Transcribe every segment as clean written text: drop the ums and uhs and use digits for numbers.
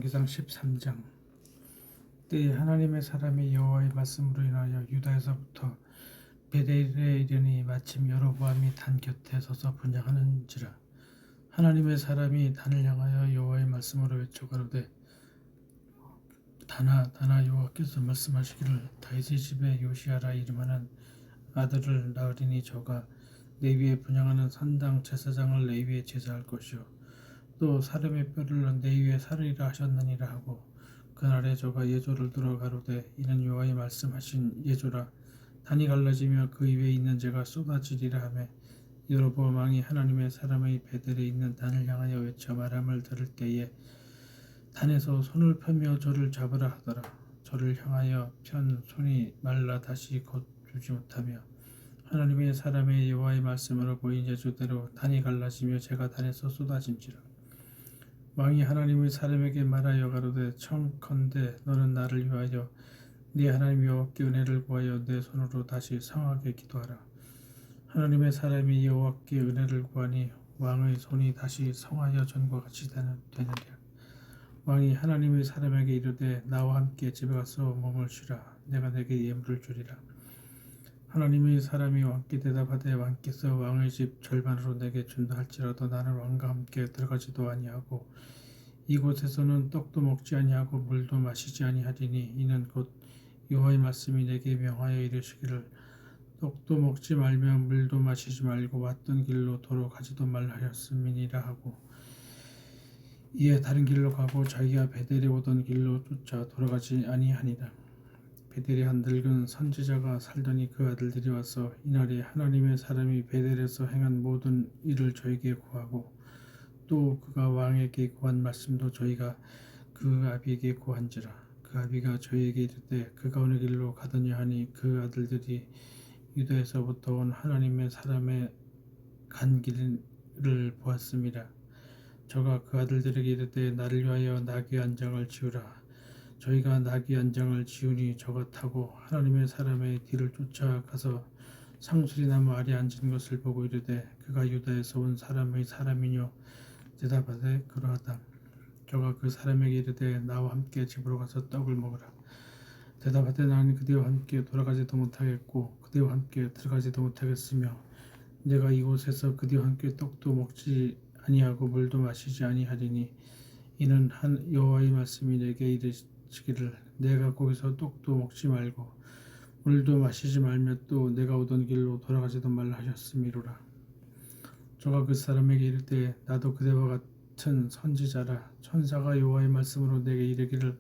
사무엘기상 13장. 때에 하나님의 사람이 여호와의 말씀으로 인하여 유다에서부터 베델에 이르니 마침 여로보암이 단 곁에 서서 분향하는지라. 하나님의 사람이 단을 향하여 여호와의 말씀으로 외쳐 가로되, 단아 여호와께서 말씀하시기를 다윗의 집에 요시야라 이름하는 아들을 낳으리니 저가 내 위에 분향하는 산당 제사장을 내 위에 제사할 것이요 또 사람의 뼈를 내 위에 사르리라 하셨느니라 하고, 그날에 저가 예조를 들어 가로되, 이는 여호와의 말씀하신 예조라. 단이 갈라지며 그 위에 있는 재가 쏟아지리라 하매, 여로보암 왕이 하나님의 사람의 베델에 있는 단을 향하여 외쳐 말함을 들을 때에 단에서 손을 펴며 저를 잡으라 하더라. 저를 향하여 편 손이 말라 다시 곧주지 못하며 하나님의 사람의 여호와의 말씀으로 보인 예조대로 단이 갈라지며 재가 단에서 쏟아진지라. 왕이 하나님의 사람에게 말하여 가로되, 청컨대 너는 나를 위하여 네 하나님 여호와께 은혜를 구하여 내 손으로 다시 성하게 기도하라. 하나님의 사람이 여호와께 은혜를 구하니 왕의 손이 다시 성하여 전과 같이 되느니라. 왕이 하나님의 사람에게 이르되, 나와 함께 집에 가서 몸을 쉬라. 내가 내게 예물을 주리라. 하나님의 사람이 왕께 대답하되, 왕께서 왕의 집 절반으로 내게 준다 할지라도 나는 왕과 함께 들어가지도 아니하고 이곳에서는 떡도 먹지 아니하고 물도 마시지 아니하리니, 이는 곧 여호와의 말씀이 내게 명하여 이르시기를, 떡도 먹지 말며 물도 마시지 말고 왔던 길로 도로 가지도 말라 하였음이니라 하고, 이에 다른 길로 가고 자기가 베델에 오던 길로 쫓아 돌아가지 아니하니라. 베델에 한 늙은 선지자가 살더니 그 아들들이 와서 이날에 하나님의 사람이 베델에서 행한 모든 일을 저에게 고하고, 또 그가 왕에게 고한 말씀도 저희가 그 아비에게 고한지라. 그 아비가 저희에게 이르되, 그가 어느 길로 가더냐 하니, 그 아들들이 유다에서부터 온 하나님의 사람의 간 길을 보았음이라. 저가 그 아들들에게 이르되, 나를 위하여 나귀 한 장을 지으라. 저희가 나귀 한 장을 지으니 저가 타고 하나님의 사람의 뒤를 쫓아가서 상수리 나무 아래 앉은 것을 보고 이르되, 그가 유다에서 온 사람의 사람이뇨. 대답하되, 그러하다. 저가 그 사람에게 이르되, 나와 함께 집으로 가서 떡을 먹으라. 대답하되, 나는 그대와 함께 돌아가지도 못하겠고 그대와 함께 들어가지도 못하겠으며 내가 이곳에서 그대와 함께 떡도 먹지 아니하고 물도 마시지 아니하리니, 이는 한 여호와의 말씀이 내게 이르시기를, 내가 거기서 떡도 먹지 말고 물도 마시지 말며 또 내가 오던 길로 돌아가지도 말라 하셨음이로라. 저가 그 사람에게 이르되, 나도 그대와 같은 선지자라. 천사가 여호와의 말씀으로 내게 이르기를,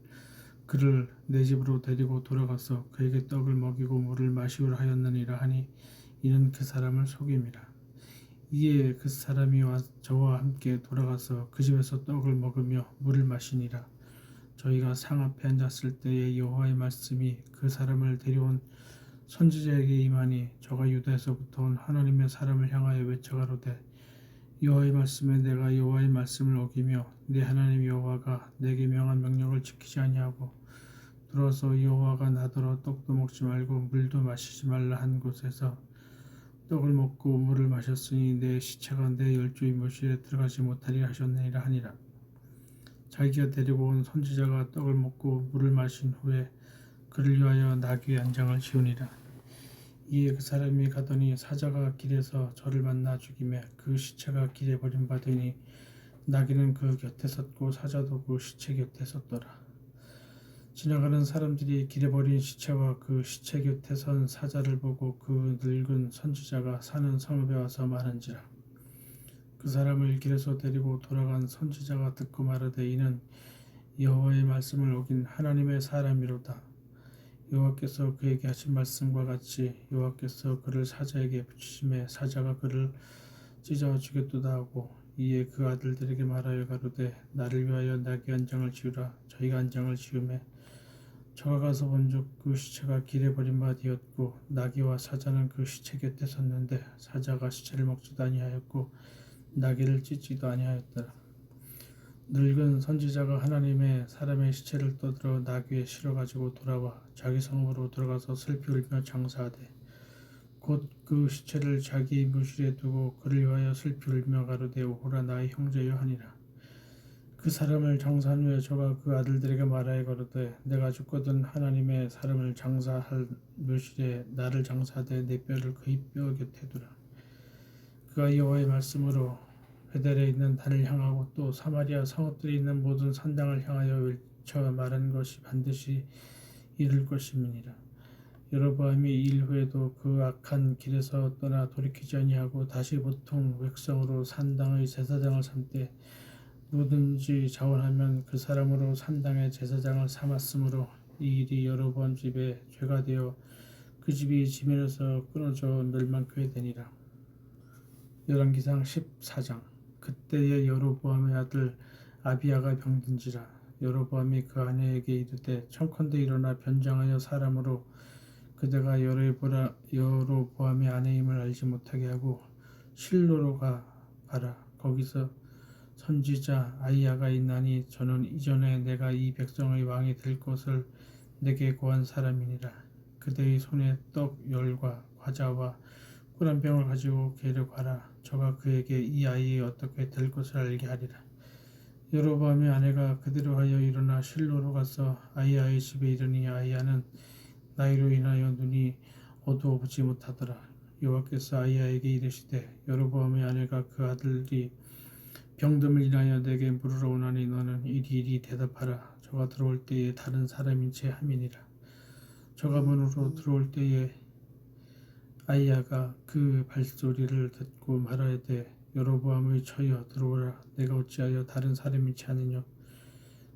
그를 내 집으로 데리고 돌아가서 그에게 떡을 먹이고 물을 마시우라 하였느니라 하니, 이는 그 사람을 속임이라. 이에 그 사람이 저와 함께 돌아가서 그 집에서 떡을 먹으며 물을 마시니라. 저희가 상 앞에 앉았을 때에 여호와의 말씀이 그 사람을 데려온 선지자에게 임하니, 저가 유다에서부터 온 하나님의 사람을 향하여 외쳐 가로되, 여호와의 말씀에 내가 여호와의 말씀을 어기며 내 하나님 여호와가 내게 명한 명령을 지키지 아니하고 들어서 여호와가 나더러 떡도 먹지 말고 물도 마시지 말라 한 곳에서 떡을 먹고 물을 마셨으니 내 시체가 내 열조의 묘실에 들어가지 못하리라 하셨느니라 하니라. 자기가 데리고 온 선지자가 떡을 먹고 물을 마신 후에 그를 위하여 나귀 한 장을 지으니라. 이에 그 사람이 가더니 사자가 길에서 저를 만나 죽이매 그 시체가 길에 버림받으니, 나귀는 그 곁에 섰고 사자도 그 시체 곁에 섰더라. 지나가는 사람들이 길에 버린 시체와 그 시체 곁에 선 사자를 보고 그 늙은 선지자가 사는 성읍에 와서 말한지라. 그 사람을 길에서 데리고 돌아간 선지자가 듣고 말하되, 이는 여호와의 말씀을 어긴 하나님의 사람이로다. 여호와께서 그에게 하신 말씀과 같이 여호와께서 그를 사자에게 붙이심에 사자가 그를 찢어 죽였도다 하고, 이에 그 아들들에게 말하여 가로되, 나를 위하여 나귀 한 장을 지으라. 저희가 한 장을 지으매 저가 가서 본즉 그 시체가 길에 버림받이었고 나귀와 사자는 그 시체 곁에 섰는데, 사자가 시체를 먹지도 아니하였고 나귀를 찢지도 아니하였더라. 늙은 선지자가 하나님의 사람의 시체를 떠들어 나귀에 실어 가지고 돌아와 자기 성읍으로 들어가서 슬피 울며 장사하되, 곧 그 시체를 자기 묘실에 두고 그를 위하여 슬피 울며 가로되, 오호라 나의 형제여 하니라. 그 사람을 장사한 후에 저가 그 아들들에게 말하여 가로되 내가 죽거든 하나님의 사람을 장사할 묘실에 나를 장사하되 내 뼈를 그의 뼈 곁에 두라. 그가 여호와의 말씀으로 베델에 있는 단을 향하고 또 사마리아 성읍들이 있는 모든 산당을 향하여 외쳐 말한 것이 반드시 이룰 것임이니라. 여로보암이 이 일 후에도 그 악한 길에서 떠나 돌이키지 아니하고 다시 보통 백성으로 산당의 제사장을 삼되 누구든지 자원하면 그 사람으로 산당의 제사장을 삼았으므로 이 일이 여로보암 집에 죄가 되어 그 집이 지면에서 끊어져 멸망케 되니라. 열왕기상 14장. 그때에 여로보암의 아들 아비야가 병든지라. 여로보암이 그 아내에게 이르되 청컨대 일어나 변장하여 사람으로 그대가 여로보암의 아내임을 알지 못하게 하고 실로로 가라. 거기서 선지자 아이야가 있나니 저는 이전에 내가 이 백성의 왕이 될 것을 내게 고한 사람이니라. 그대의 손에 떡 열과 과자와 꿀 한 병을 가지고 게려 가라. 저가 그에게 이 아이의 어떻게 될 것을 알게 하리라. 여로보암의 아내가 그대로 하여 일어나 실로로 가서 아이야의 집에 이르니 아이야는 나이로 인하여 눈이 어두워보지 못하더라. 여호와께서 아이야에게 이르시되 여로보암의 아내가 그 아들이 병듦을 인하여 내게 물으러 오나니 너는 이리이리 대답하라. 저가 들어올 때에 다른 사람인 채 함이니라. 저가 문으로 들어올 때에 아이야가 그 발소리를 듣고 말하되 여로보암의 처여 들어오라. 내가 어찌하여 다른 사람인 채 하느냐.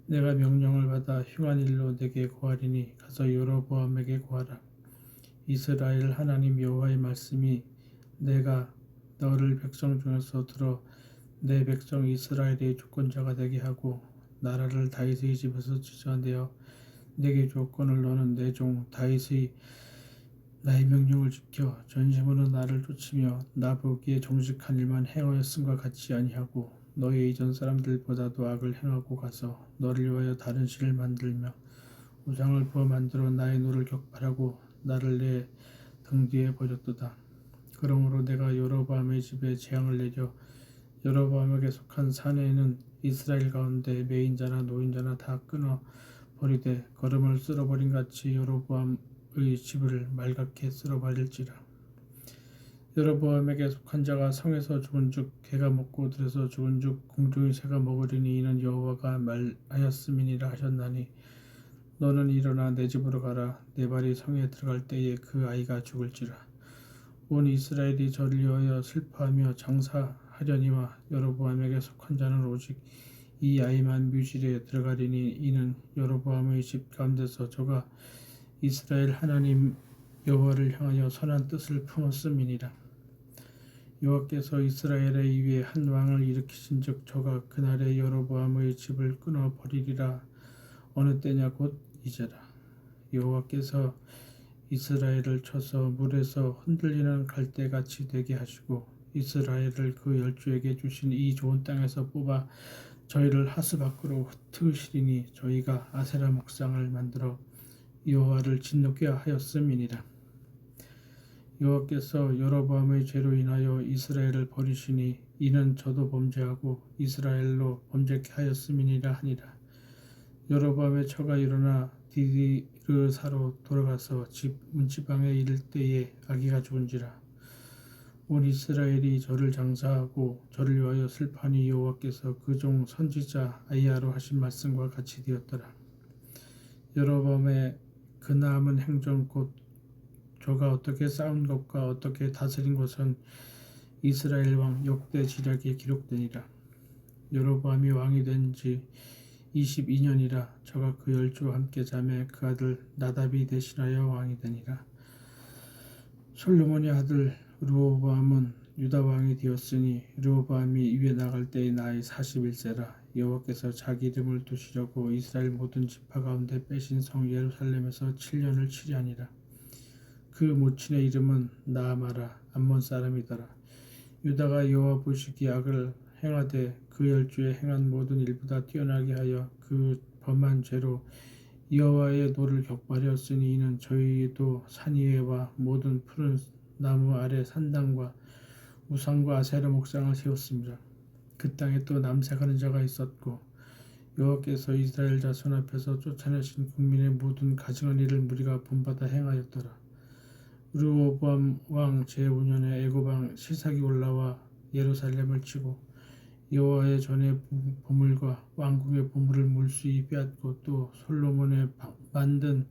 내가 명령을 받아 흉한 일로 내게 고하리니 가서 여로보암에게 고하라. 이스라엘 하나님 여호와의 말씀이 내가 너를 백성 중에서 들어 내 백성 이스라엘의 주권자가 되게 하고 나라를 다윗의 집에서 지정하여 내게 주었거늘 너는 내 종 다윗의 나의 명령을 지켜 전심으로 나를 쫓으며 나 보기에 정직한 일만 행하였음과 같이 아니하고 너의 이전 사람들보다도 악을 행하고 가서 너를 위하여 다른 신을 만들며 우상을 부어 만들어 나의 노를 격발하고 나를 내 등 뒤에 버렸도다. 그러므로 내가 여로보암의 집에 재앙을 내려 여로보암에게 속한 사내에는 이스라엘 가운데 매인자나 노인자나 다 끊어 버리되 거름을 쓸어버린 같이 여로보암의 집을 말갛게 쓸어버릴지라. 여로보암에게 속한 자가 성에서 죽은즉 개가 먹고 들에서 죽은즉 공중의 새가 먹으리니 이는 여호와가 말하였음이니라 하셨나니 너는 일어나 내 집으로 가라. 내 발이 성에 들어갈 때에 그 아이가 죽을지라. 온 이스라엘이 저를 위하여 슬퍼하며 장사하려니와 여로보암에게 속한 자는 오직 이 아이만 묘실에 들어가리니 이는 여로보암의 집 가운데서 저가 이스라엘 하나님 여호와를 향하여 선한 뜻을 품었음이니라. 여호와께서 이스라엘의 위에 한 왕을 일으키신즉 저가 그날에 여로보암의 집을 끊어 버리리라. 어느 때냐 곧 이제라. 여호와께서 이스라엘을 쳐서 물에서 흔들리는 갈대같이 되게 하시고 이스라엘을 그 열조에게 주신 이 좋은 땅에서 뽑아 저희를 하스 밖으로 흩으시리니 저희가 아세라 목상을 만들어 여호와를 진노케 하였음이니라. 여호와께서 여로보암의 죄로 인하여 이스라엘을 버리시니 이는 저도 범죄하고 이스라엘로 범죄케 하였음이니라 하니라. 여로보암의 처가 일어나 디르사로 돌아가서 집 문지방에 이를 때에 아기가 죽은지라. 온 이스라엘이 저를 장사하고 저를 위하여 슬퍼하니 여호와께서 그 종 선지자 아이야로 하신 말씀과 같이 되었더라. 여로보암의 그 남은 행정 곧 저가 어떻게 싸운 것과 어떻게 다스린 것은 이스라엘 왕 역대 지략에 기록되니라. 여로보암이 왕이 된 지 22년이라 저가 그 열조와 함께 자매 그 아들 나답이 대신하여 왕이 되니라. 솔로몬의 아들 르호보암은 유다 왕이 되었으니 르호보암이 위에 나갈 때의 나이 41세라. 여호와께서 자기 이름을 두시려고 이스라엘 모든 지파 가운데 빼신 성 예루살렘에서 7년을 치리하니라. 그 모친의 이름은 나아마라 암몬 사람이더라. 유다가 여호와 보시기에 악을 행하되 그 열조에 행한 모든 일보다 뛰어나게 하여 그 범한 죄로 여호와의 노를 격발하였으니 이는 저희도 산 위에와 모든 푸른 나무 아래 산당과 우상과 아세라 목상을 세웠습니다. 그 땅에 또 남색하는 자가 있었고 여호와께서 이스라엘 자손 앞에서 쫓아내신 국민의 모든 가증한 일을 무리가 본받아 행하였더라. 르호보암 왕 제5년에 애굽 왕 시삭이 올라와 예루살렘을 치고 여호와의 전의 보물과 왕궁의 보물을 물수히 빼앗고 또 솔로몬의 만든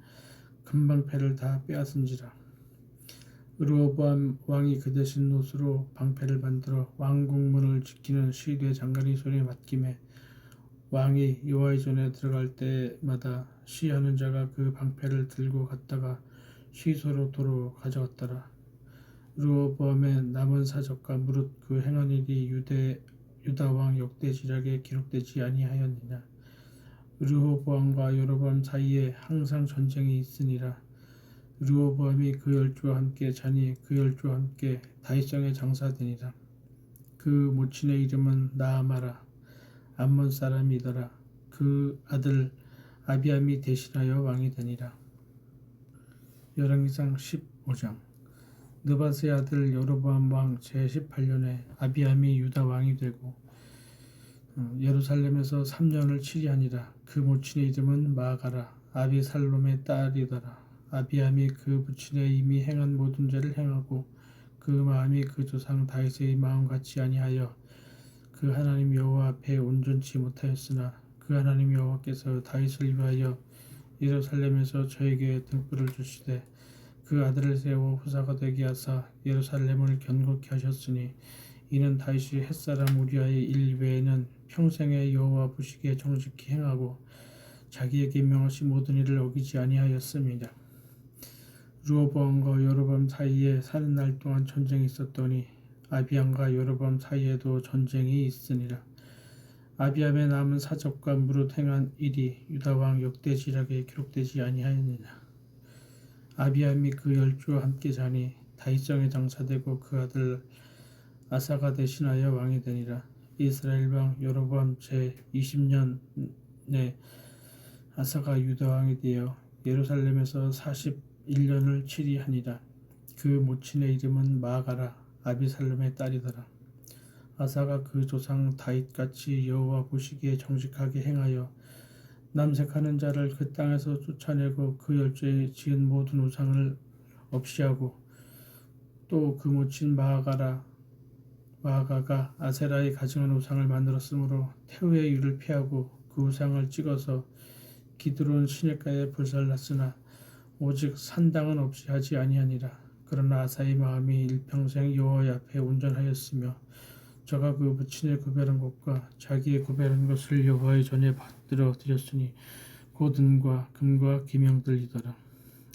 금방패를 다 빼앗은지라. 르호보암 왕이 그 대신 노수로 방패를 만들어 왕궁문을 지키는 시대 장관이 손에 맡김에 왕이 여호와의 전에 들어갈 때마다 시하는 자가 그 방패를 들고 갔다가 시소로 도로 가져갔더라. 르호보암의 남은 사적과 무릇 그 행한 일이 유다 왕 역대지략에 기록되지 아니하였느냐. 르호보암과 여로보암 사이에 항상 전쟁이 있으니라. 르호보암이 그 열조와 함께 자니 그 열조와 함께 다윗성에 장사되니라. 그 모친의 이름은 나아마라 암몬 사람이더라. 그 아들 아비암이 대신하여 왕이 되니라. 열왕기상 15장. 느밧의 아들 여로보암 왕 제18년에 아비암이 유다 왕이 되고 예루살렘에서 3년을 치리하니라. 그 모친의 이름은 마가라 아비살롬의 딸이더라. 아비암이 그 부친의 이미 행한 모든 죄를 행하고 그 마음이 그 조상 다윗의 마음 같이 아니하여 그 하나님 여호와 앞에 온전치 못하였으나 그 하나님 여호와께서 다윗을 위하여 예루살렘에서 저에게 등불을 주시되 그 아들을 세워 후사가 되게 하사 예루살렘을 견고케 하셨으니 이는 다윗이 햇사람 우리아의 일 외에는 평생에 여호와 보시기에 정직히 행하고 자기에게 명하신 모든 일을 어기지 아니하였습니다. 르호보암과 여로보암 사이에 사는 날 동안 전쟁이 있었더니 아비암과 여로보암 사이에도 전쟁이 있으니라. 아비암의 남은 사적과 무릇 행한 일이 유다 왕 역대지략에 기록되지 아니하였느냐. 아비암이 그 열조와 함께 자니 다윗성에 장사되고 그 아들 아사가 대신하여 왕이 되니라. 이스라엘 왕 여로보암 제20년에 아사가 유다 왕이 되어 예루살렘에서 41년을 치리하니라. 그 모친의 이름은 마가라 아비살롬의 딸이더라. 아사가 그 조상 다윗같이 여호와 보시기에 정직하게 행하여 남색하는 자를 그 땅에서 쫓아내고 그 열조에 지은 모든 우상을 없이하고 또 그 모친 마아가가 아세라의 가증한 우상을 만들었으므로 태우의 유를 피하고 그 우상을 찍어서 기드론 시냇가에 불살랐으나 오직 산당은 없이 하지 아니하니라. 그러나 아사의 마음이 일평생 여호와의 앞에 온전하였으며 저가 그 부친의 구별한 것과 자기의 구별한 것을 여호와의 전에 받들어 드렸으니 곧 은과 금과 기명들이더라.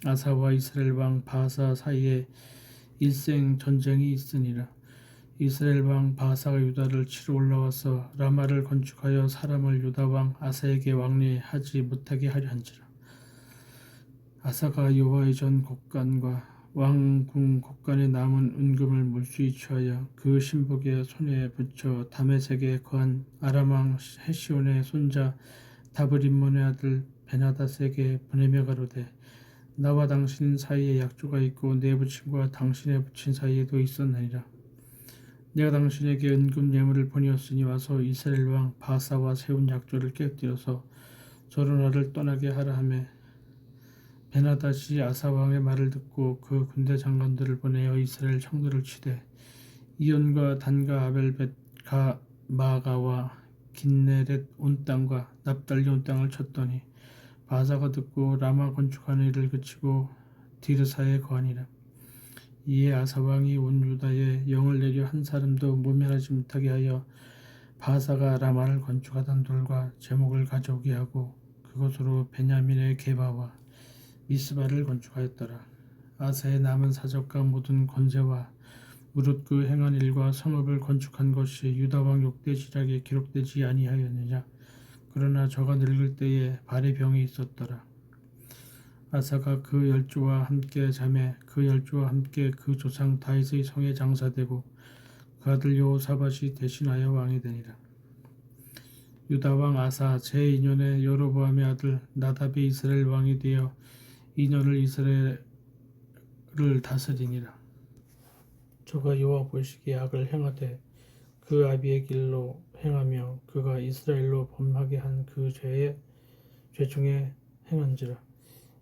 아사와 이스라엘 왕 바하사 사이에 일생 전쟁이 있으니라. 이스라엘 왕 바하사가 유다를 치러 올라와서 라마를 건축하여 사람을 유다 왕 아사에게 왕래하지 못하게 하려 한지라. 아사가 여호와의 전 곡간과 왕궁 곡간에 남은 은금을 물수히 취하여 그 신복의 손에 붙여 다메섹에 거한 아람 왕 헤시온의 손자 다브림몬의 아들 베나닷에게 보내며 가로되 나와 당신 사이에 약조가 있고 내 부친과 당신의 부친 사이에도 있었나니라. 내가 당신에게 은금 예물을 보내었으니 와서 이스라엘 왕 바사와 세운 약조를 깨뜨려서 저로 나를 떠나게 하라 하매 베나닷이 아사 왕의 말을 듣고 그 군대 장관들을 보내어 이스라엘 청들을 치되 이온과 단과 아벨벳가 마가와 긴네렛 온 땅과 납달리 온 땅을 쳤더니 바사가 듣고 라마 건축하는 일을 그치고 디르사에 거하니라. 이에 아사 왕이 온 유다에 영을 내려 한 사람도 모면하지 못하게 하여 바사가 라마를 건축하던 돌과 제목을 가져오게 하고 그것으로 베냐민의 게바와 미스바를 건축하였더라. 아사의 남은 사적과 모든 권세와 무릇 그 행한 일과 성읍을 건축한 것이 유다 왕 역대지략에 기록되지 아니하였느냐. 그러나 저가 늙을 때에 발의 병이 있었더라. 아사가 그 열조와 함께 자매 그 열조와 함께 그 조상 다윗의 성에 장사되고 그 아들 여호사밧이 대신하여 왕이 되니라. 유다 왕 아사 제2년에 여로보암의 아들 나답이 이스라엘 왕이 되어 2년을 이스라엘을 다스리니라. 저가 여호와 보시기에 악을 행하되 그 아비의 길로 행하며 그가 이스라엘로 범하게 한 그 죄 중에 행한지라.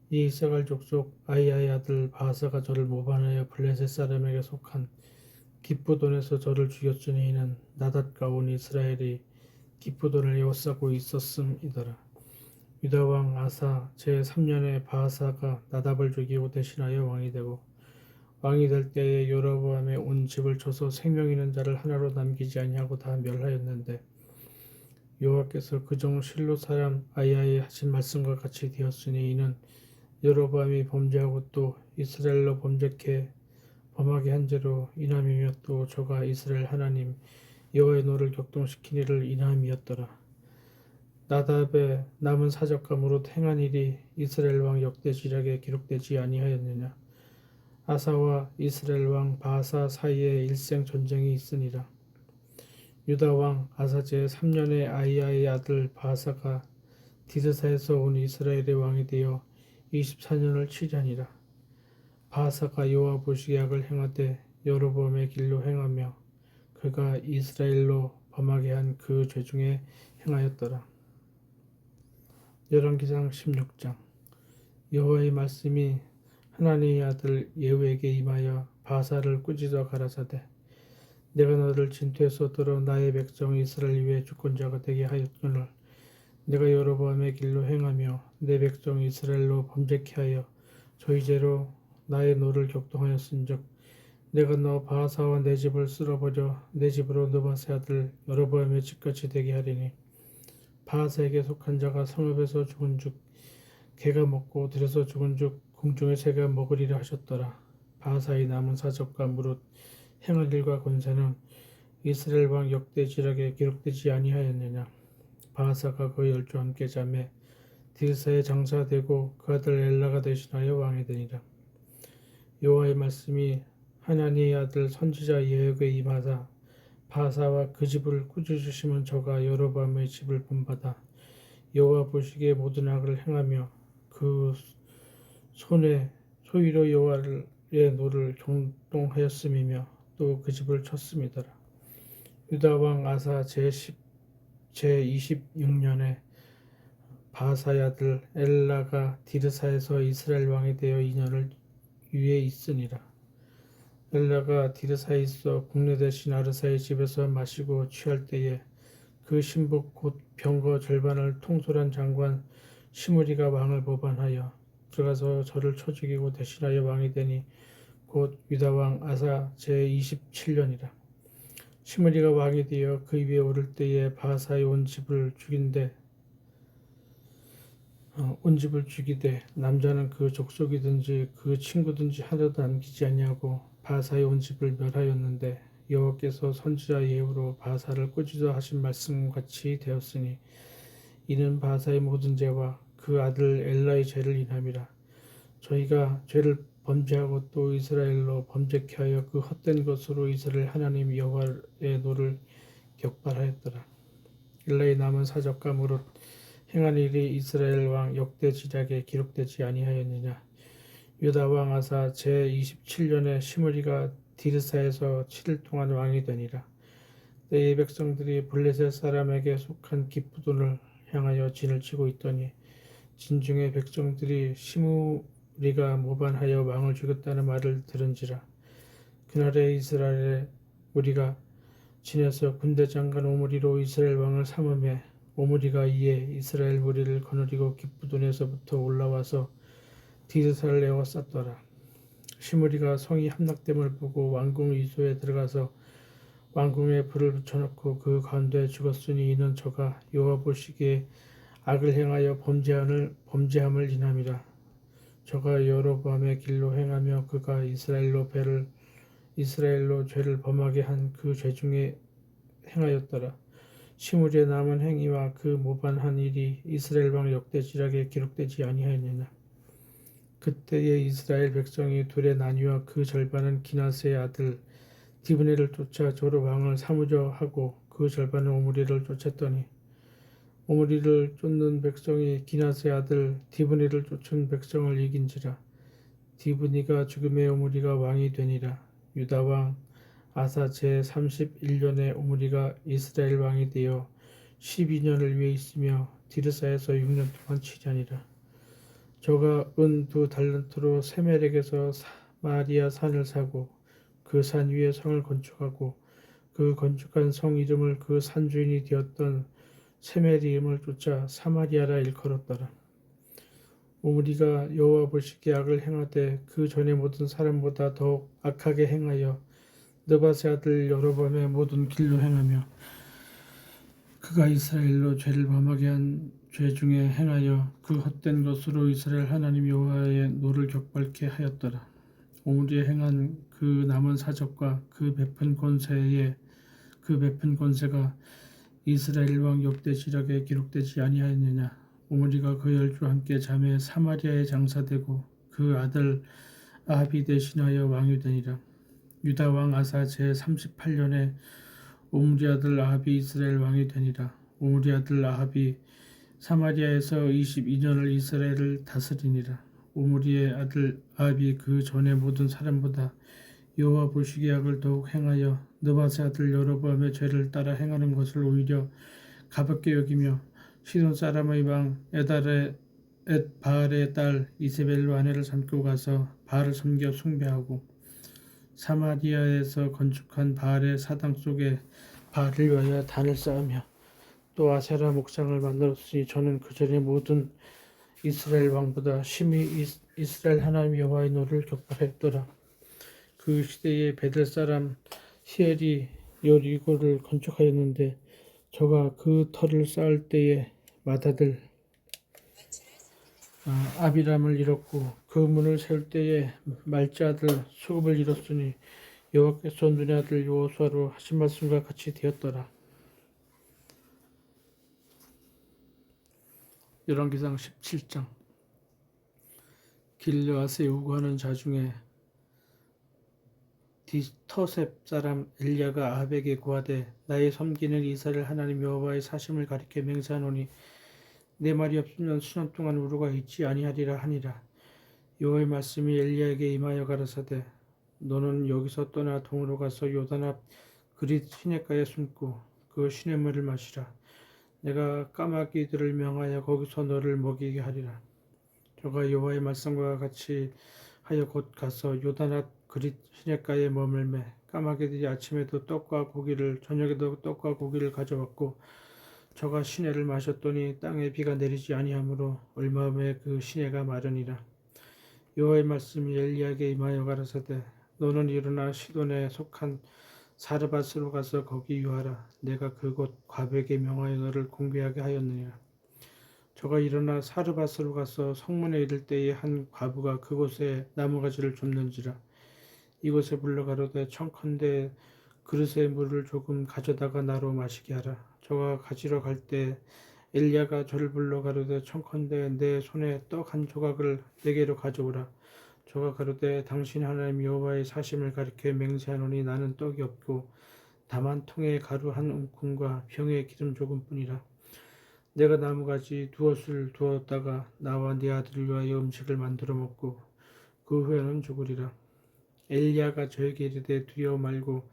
이 이사갈 족속 아이아의 아들 바하사가 저를 모반하여 블레셋 사람에게 속한 기쁘돈에서 저를 죽였으니 이는 나닷과 온 이스라엘이 기쁘돈을 에워싸고 있었음이더라. 유다 왕 아사 제3년에 바하사가 나답을 죽이고 대신하여 왕이 되고 왕이 될 때에 여로보암의 온 집을 쳐서 생명 있는 자를 하나로 남기지 아니하고 다 멸하였는데 여호와께서 그종 실로 사람 아이아의 하신 말씀과 같이 되었으니 이는 여로보암이 범죄하고 또 이스라엘로 범하게 한 죄로 인함이며 또 저가 이스라엘 하나님 여호와의 노를 격동시킨 일을 인함이었더라. 나답의 남은 사적과 무릇 행한 일이 이스라엘 왕 역대지략에 기록되지 아니하였느냐. 아사와 이스라엘 왕 바하사 사이에 일생 전쟁이 있으니라. 유다 왕 아사 제3년에 아이야의 아들 바하사가 디드사에서 온 이스라엘의 왕이 되어 24년을 치려니라. 바하사가 여호와 보시기에 악을 행하되 여로보암의 길로 행하며 그가 이스라엘로 범하게 한 그 죄 중에 행하였더라. 열왕기상 16장. 여호와의 말씀이 하나님의 아들 예후에게 임하여 바하사를 꾸짖어 가라사대 내가 너를 진토에서 들어 나의 백성 이스라엘 위에 주권자가 되게 하였거늘 내가 여로보암의 길로 행하며 내 백성 이스라엘로 범죄케 하여 저희 죄로 나의 노를 격동하였은즉 내가 너 바하사와 내 집을 쓸어버려 내 집으로 느바세 아들 여로보암의 집같이 되게 하리니 바하사에게 속한 자가 성읍에서 죽은즉 개가 먹고 들에서 죽은즉 궁중의 새가 먹으리라 하셨더라. 바하사의 남은 사적과 무릇 행한 일과 권세는 이스라엘 왕 역대지략에 기록되지 아니하였느냐. 바하사가 그 열조 함께 잠에 디르사에 장사되고 그 아들 엘라가 대신하여 왕이 되니라. 여호와의 말씀이 하나니의 아들 선지자 예후에게 임하사 바하사와 그 집을 꾸짖으시면 저가 여로보암의 집을 본받아 여호와 보시기에 모든 악을 행하며 그 손에 소위로 여호와의 노를 격동하였음이며 또 그 집을 쳤음이더라. 유다 왕 아사 제26년에 바하사의 아들 엘라가 디르사에서 이스라엘 왕이 되어 2년을 위에 있으니라. 엘라가 디르사에 있어 국내 대신 아르사의 집에서 마시고 취할 때에 그 신복 곧 병거 절반을 통솔한 장관 시므리가 왕을 모반하여 들어가서 저를 쳐 죽이고 대신하여 왕이 되니 곧 유다 왕 아사 제27년이라. 시므리가 왕이 되어 그 위에 오를 때에 바하사의 온 집을 죽이되 남자는 그 족속이든지 그 친구든지 하나도 남기지 아니하고 바하사의 온 집을 멸하였는데 여호와께서 선지자 예후로 바하사를 꾸짖어 하신 말씀같이 되었으니 이는 바하사의 모든 죄와 그 아들 엘라의 죄를 인함이라. 저희가 죄를 범죄하고 또 이스라엘로 범죄케 하여 그 헛된 것으로 이스라엘 하나님 여호와의 노를 격발하였더라. 엘라의 남은 사적과 무릇 행한 일이 이스라엘 왕 역대지략에 기록되지 아니하였느냐. 유다 왕 아사 제27년에 시므리가 디르사에서 7일 동안 왕이 되니라. 때의 백성들이 블레셋 사람에게 속한 기쁘돈을 향하여 진을 치고 있더니 진중의 백성들이 시므리가 모반하여 왕을 죽였다는 말을 들은지라. 그날에 이스라엘의 무리가 진에서 군대 장관 오므리로 이스라엘 왕을 삼음해 오므리가 이에 이스라엘 무리를 거느리고 기쁘돈에서부터 올라와서 디르사를 에워쌌더라. 시므리가 성이 함락됨을 보고 왕궁 이소에 들어가서 왕궁에 불을 붙여놓고 그 가운데 죽었으니 이는 저가 여호와 보시기에 악을 행하여 범죄함을 인함이라. 저가 여로보암의 길로 행하며 그가 이스라엘로 죄를 범하게 한 그 죄 중에 행하였더라. 시므리의 남은 행위와 그 모반한 일이 이스라엘 왕 역대지략에 기록되지 아니하였느냐. 그때에 이스라엘 백성이 둘에 나뉘어 그 절반은 기나스의 아들 디브니를 쫓아 저로 왕을 삼으려 하고 그 절반은 오므리를 쫓았더니 오므리를 쫓는 백성이 기나스의 아들 디브니를 쫓은 백성을 이긴지라. 디브니가 죽음에 오므리가 왕이 되니라. 유다 왕 아사 제31년에 오므리가 이스라엘 왕이 되어 12년을 위해 있으며 디르사에서 6년 동안 치자니라. 저가 은 2달란트로 세멜에게서 사마리아 산을 사고 그 산 위에 성을 건축하고 그 건축한 성 이름을 그 산 주인이 되었던 세멜 이름을 쫓아 사마리아라 일컬었더라. 오므리가 여호와 보시기에 악을 행하되 그 전에 모든 사람보다 더욱 악하게 행하여 느밧의 아들 여로보암의 모든 길로 행하며 그가 이스라엘로 죄를 범하게 한 죄 중에 행하여 그 헛된 것으로 이스라엘 하나님 여호와의 노를 격발케 하였더라. 오므리에 행한 그 남은 사적과 그 베푼 권세가 이스라엘 왕 역대지략에 기록되지 아니하였느냐. 오므리가 그 열주와 함께 잠에 사마리아에 장사되고 그 아들 아합이 대신하여 왕이 되니라. 유다 왕 아사 제38년에 오므리 아들 아합이 이스라엘 왕이 되니라. 오므리 아들 아합이 사마리아에서 22년을 이스라엘을 다스리니라. 오므리의 아들 아합이 그 전에 모든 사람보다 여호와 보시기에 악을 더욱 행하여 느밧의 아들 여로보암의 죄를 따라 행하는 것을 오히려 가볍게 여기며 시돈 사람의 왕 바알의 딸 이세벨로 아내를 삼고 가서 바알을 섬겨 숭배하고 사마리아에서 건축한 바알의 사당 속에 바알을 위하여 단을 쌓으며 또 아세라 목상을 만들었으니 저는 그전에 모든 이스라엘 왕보다 심히 이스라엘 하나님 여호와의 노를 격발했더라. 그 시대에 베델 사람 히엘이 여리고를 건축하였는데 저가 그 터를 쌓을 때에 맏아들 아비람을 잃었고 그 문을 세울 때에 말자 아들 수급을 잃었으니 여호와께서 눈의 아들 여호수아로 하신 말씀과 같이 되었더라. 열왕기상 17장. 길르앗에 요구하는 자 중에 디터셉 사람 엘리야가 아합에게 고하되 나의 섬기는 이스라엘 하나님 여호와의 사심을 가리켜 맹세하노니 내 말이 없으면 수년 동안 우루가 있지 아니하리라 하니라. 여호와의 말씀이 엘리야에게 임하여 가라사대 너는 여기서 떠나 동으로 가서 요단 앞 그릿 시냇가에 숨고 그 시냇물을 마시라. 내가 까마귀들을 명하여 거기서 너를 먹이게 하리라. 저가 여호와의 말씀과 같이 하여 곧 가서 요단 앞 그릿 시냇가에 머물매 까마귀들이 아침에도 떡과 고기를 저녁에도 떡과 고기를 가져왔고 저가 시내를 마셨더니 땅에 비가 내리지 아니하므로 얼마음에 그 시내가 마르니라. 여호와의 말씀이 엘리야에게 임하여 가라사대 너는 일어나 시돈에 속한 사르밧으로 가서 거기 유하라. 내가 그곳 과부에게 명하여 너를 공개하게 하였느니라. 저가 일어나 사르밧으로 가서 성문에 이를 때에 한 과부가 그곳에 나무가지를 줍는지라. 이곳에 불러가로되 청컨대 그릇에 물을 조금 가져다가 나로 마시게 하라. 저가 가지러 갈 때 엘리야가 저를 불러 가로되 청컨대 내 손에 떡 한 조각을 내게로 가져오라. 저가 가로되 당신 하나님 여호와의 사심을 가리켜 맹세하노니 나는 떡이 없고 다만 통에 가루 한 움큼과 병에 기름 조금뿐이라. 내가 나무가지 두엇을 두었다가 나와 네 아들을 위하여 음식을 만들어 먹고 그 후에는 죽으리라. 엘리야가 저에게 이르되 두려워 말고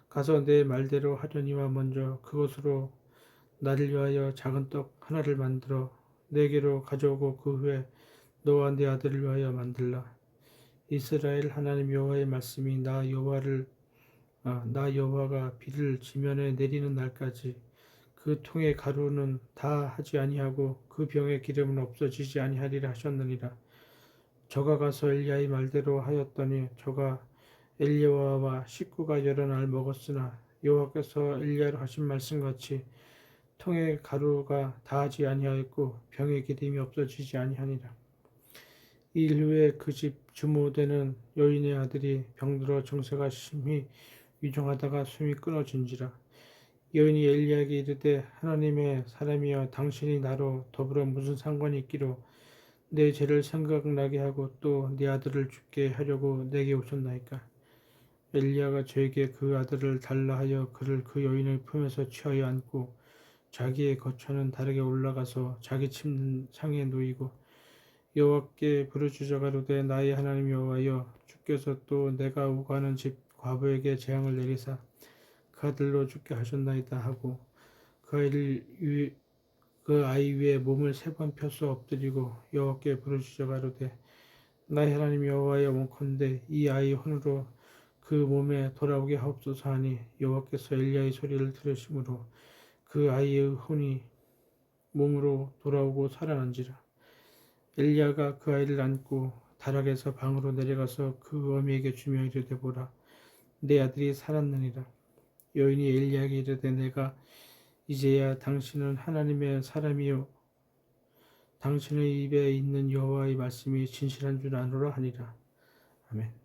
가서 내 말대로 하려니와 먼저 그것으로 나를 위하여 작은 떡 하나를 만들어 내게로 가져오고 그 후에 너와 네 아들을 위하여 만들라. 이스라엘 하나님 여호와의 말씀이 나 여호와가 비를 지면에 내리는 날까지 그 통의 가루는 다 하지 아니하고 그 병의 기름은 없어지지 아니하리라 하셨느니라. 저가 가서 엘리야의 말대로 하였더니 저가 엘리야와 식구가 여러 날 먹었으나 여호와께서 엘리야로 하신 말씀같이 통의 가루가 다하지 아니하였고 병의 기름이 없어지지 아니하니라. 이 일 후에 그 집 주모되는 여인의 아들이 병들어 정세가 심히 위중하다가 숨이 끊어진지라. 여인이 엘리야에게 이르되 하나님의 사람이여 당신이 나로 더불어 무슨 상관이 있기로 내 죄를 생각나게 하고 또 네 아들을 죽게 하려고 내게 오셨나이까. 엘리야가 저에게 그 아들을 달라 하여 그를 그 여인의 품에서 취하여 안고 자기의 거처는 다르게 올라가서 자기 침상에 누이고 여호와께 부르짖어 가로되 나의 하나님 여호와여 주께서 또 내가 오가는 집 과부에게 재앙을 내리사 그 아들로 죽게 하셨나이다 하고 그 아이 위에 몸을 3번 펴서 엎드리고 여호와께 부르짖어 가로되 나의 하나님 여호와여 원컨대 이 아이 혼으로 그 몸에 돌아오게 하옵소서 하니 여호와께서 엘리야의 소리를 들으심으로 그 아이의 혼이 몸으로 돌아오고 살아난지라. 엘리야가 그 아이를 안고 다락에서 방으로 내려가서 그 어미에게 주며 이르되 보라 내 아들이 살았느니라. 여인이 엘리야에게 이르되 내가 이제야 당신은 하나님의 사람이요 당신의 입에 있는 여호와의 말씀이 진실한 줄 아노라 하니라. 아멘.